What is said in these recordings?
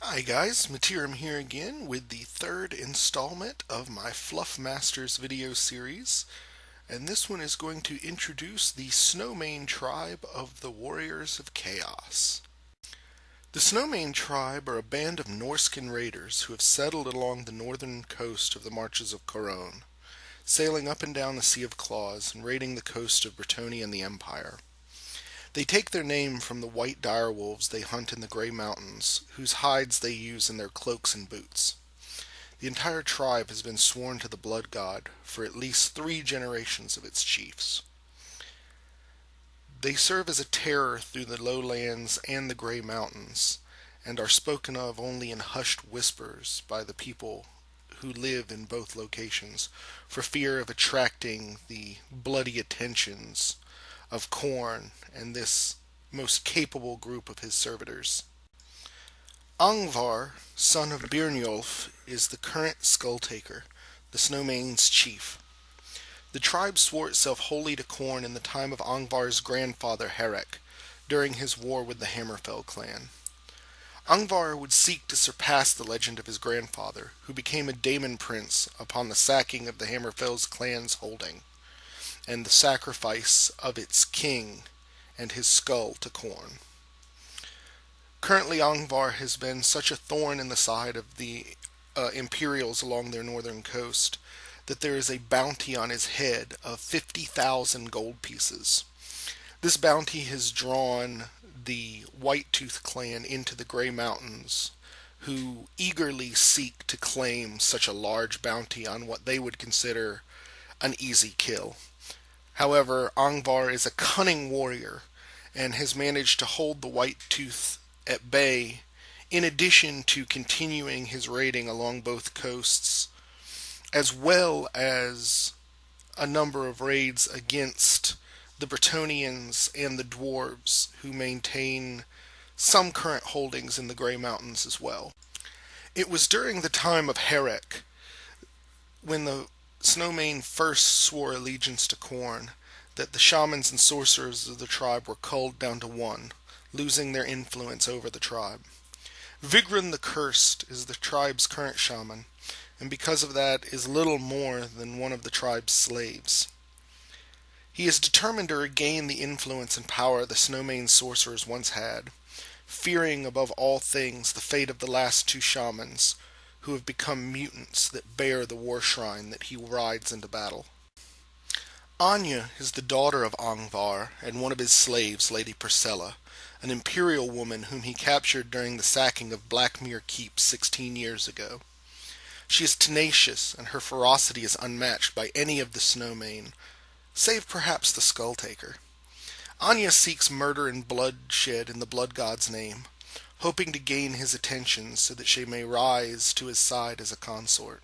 Hi guys, Materim here again with the third installment of my Fluffmasters video series, and this one is going to introduce the Snowmain Tribe of the Warriors of Chaos. The Snowmain Tribe are a band of Norscan raiders who have settled along the northern coast of the Marches of Corone, sailing up and down the Sea of Claws and raiding the coast of Bretonnia and the Empire. They take their name from the white direwolves they hunt in the Grey Mountains, whose hides they use in their cloaks and boots. The entire tribe has been sworn to the Blood God for at least 3 generations of its chiefs. They serve as a terror through the lowlands and the Grey Mountains, and are spoken of only in hushed whispers by the people who live in both locations, for fear of attracting the bloody attentions of Khorne and this most capable group of his servitors. Alvar, son of Birnjolf, is the current Skulltaker, the Snowmain's chief. The tribe swore itself wholly to Khorne in the time of Angvar's grandfather Herek, during his war with the Hammerfell clan. Angvar would seek to surpass the legend of his grandfather, who became a daemon prince upon the sacking of the Hammerfell's clan's holding, and the sacrifice of its king and his skull to Khorne. Currently, Angvar has been such a thorn in the side of the Imperials along their northern coast that there is a bounty on his head of 50,000 gold pieces. This bounty has drawn the Whitetooth clan into the Grey Mountains, who eagerly seek to claim such a large bounty on what they would consider an easy kill. However, Angvar is a cunning warrior and has managed to hold the Whitetooth at bay, in addition to continuing his raiding along both coasts, as well as a number of raids against the Bretonnians and the dwarves, who maintain some current holdings in the Grey Mountains as well. It was during the time of Herek, when the Snowmain first swore allegiance to Khorne, that the shamans and sorcerers of the tribe were culled down to 1, losing their influence over the tribe. Biggern the Cursed is the tribe's current shaman, and because of that is little more than one of the tribe's slaves. He is determined to regain the influence and power the Snowmain sorcerers once had, fearing above all things the fate of the last 2 shamans, who have become mutants that bear the war shrine that he rides into battle. Anya is the daughter of Angvar and one of his slaves, Lady Priscilla, an imperial woman whom he captured during the sacking of Blackmere Keep 16 years ago. She is tenacious, and her ferocity is unmatched by any of the Snowmain, save perhaps the Skulltaker. Anya seeks murder and bloodshed in the Blood God's name, hoping to gain his attention so that she may rise to his side as a consort.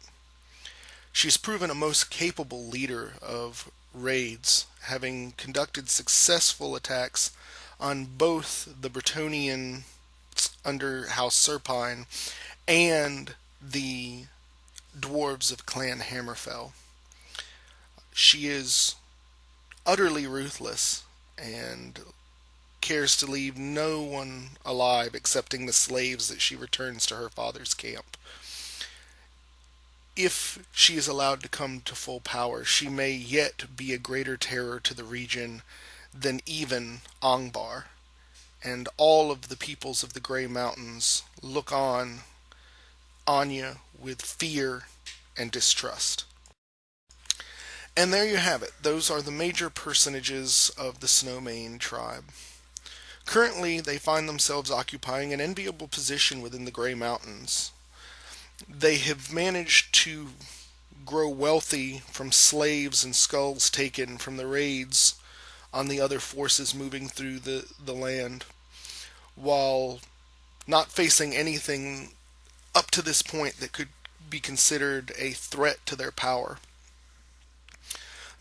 She has proven a most capable leader of raids, having conducted successful attacks on both the Bretonnian under House Serpine and the dwarves of Clan Hammerfell. She is utterly ruthless and cares to leave no one alive excepting the slaves that she returns to her father's camp. If she is allowed to come to full power, she may yet be a greater terror to the region than even Angvar, and all of the peoples of the Grey Mountains look on Anya with fear and distrust. And there you have it. Those are the major personages of the Snowmain Tribe. Currently, they find themselves occupying an enviable position within the Grey Mountains. They have managed to grow wealthy from slaves and skulls taken from the raids on the other forces moving through the land, while not facing anything up to this point that could be considered a threat to their power.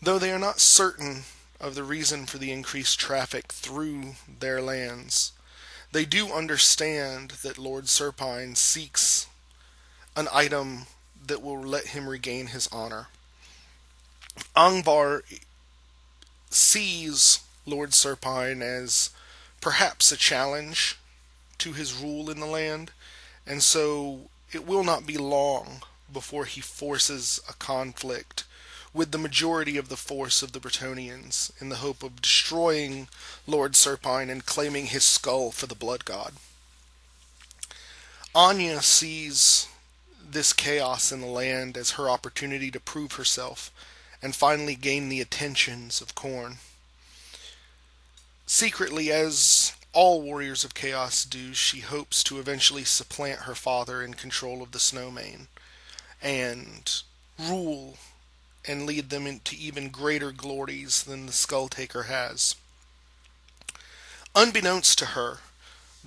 Though they are not certain of the reason for the increased traffic through their lands, they do understand that Lord Serpine seeks an item that will let him regain his honor. Angvar sees Lord Serpine as perhaps a challenge to his rule in the land, And so it will not be long before he forces a conflict with the majority of the force of the Bretonnians in the hope of destroying Lord Serpine and claiming his skull for the Blood God. Anya sees this chaos in the land as her opportunity to prove herself and finally gain the attentions of Khorne. Secretly, as all warriors of chaos do, she hopes to eventually supplant her father in control of the Snowmain and rule and lead them into even greater glories than the Skulltaker has. Unbeknownst to her,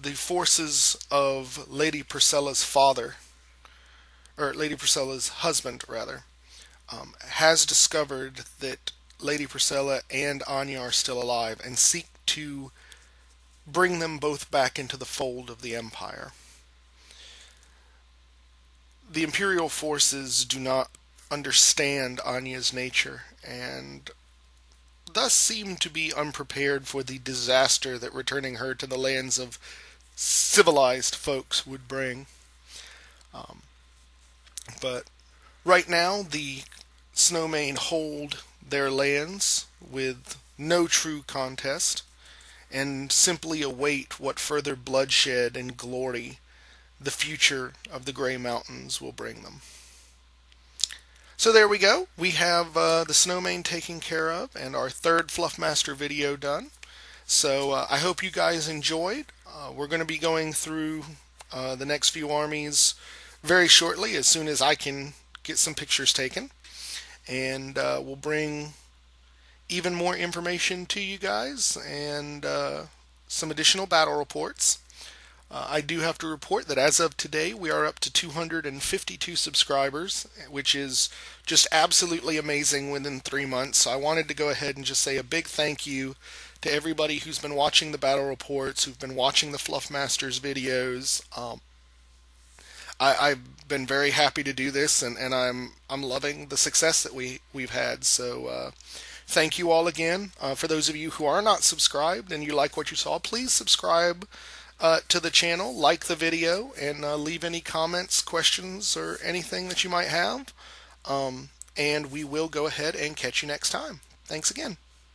the forces of Lady Priscilla's father, or Lady Priscilla's husband, rather, has discovered that Lady Priscilla and Anya are still alive and seek to bring them both back into the fold of the Empire. The Imperial forces do not understand Anya's nature and thus seem to be unprepared for the disaster that returning her to the lands of civilized folks would bring. But right now, the Snowmain hold their lands with no true contest and simply await what further bloodshed and glory the future of the Grey Mountains will bring them. So there we go. We have the Snowmain taken care of and our third Fluffmaster video done. So I hope you guys enjoyed. We're going to be going through the next few armies very shortly as soon as I can get some pictures taken. And we'll bring even more information to you guys and some additional battle reports. I do have to report that as of today, we are up to 252 subscribers, which is just absolutely amazing within 3 months. So I wanted to go ahead and just say a big thank you to everybody who's been watching the battle reports, who've been watching the Fluffmasters videos. I've been very happy to do this, and I'm loving the success that we've had. So thank you all again. For those of you who are not subscribed and you like what you saw, please subscribe to the channel, like the video, and leave any comments, questions, or anything that you might have. And we will go ahead and catch you next time. Thanks again.